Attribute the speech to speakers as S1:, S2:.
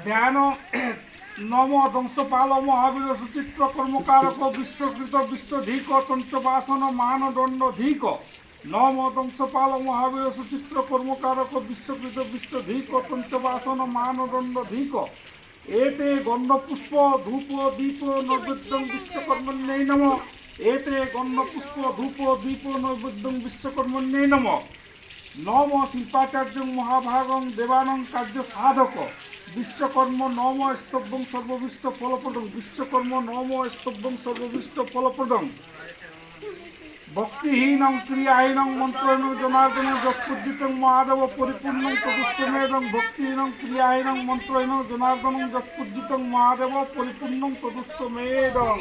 S1: ধ্যান নম ধ্বংসপাল মহাবীর সুচিত্র কর্মকারক বিশ্বকৃত বিশ্বধিক তঞ্চবাসন মানদণ্ড ধিক নম ধ্বংসপাল মহাবীর সুচিত্র কর্মকারক বিশ্বকৃত বিশ্বধিক তঞ্চবাসন মানদণ্ড ধিক এতে গন্ধপুষ্প ধূপ দীপ নৈবেদ্যং বিশ্বকর্মণ্যై নম এতে গন্ধপুষ্প ধূপ দীপ নৈবেদ্যং বিশ্বকর্মণ্যై নম নম শিল্পাচার্য মহাভাগং দেবানং কার্য সাধক বিশ্বকর্ম নম স্তব্যং সর্ববিষ্ট ফলপ্রদং বিশ্বকর্ম নম স্তব্যং সর্ববিষ্ট ফলপ্রদং ভক্তিহীনং ক্রিয়াহীনং মন্ত্রহীনং জনার্দন যৎপূজিতং মহাদেব পরিপূর্ণং তদুষ্টমেদং ভক্তিহীনং ক্রিয়াহীনং মন্ত্রহীনং জনার্দন যৎপূজিতং মহাদেব পরিপূর্ণং তদুষ্টমেদং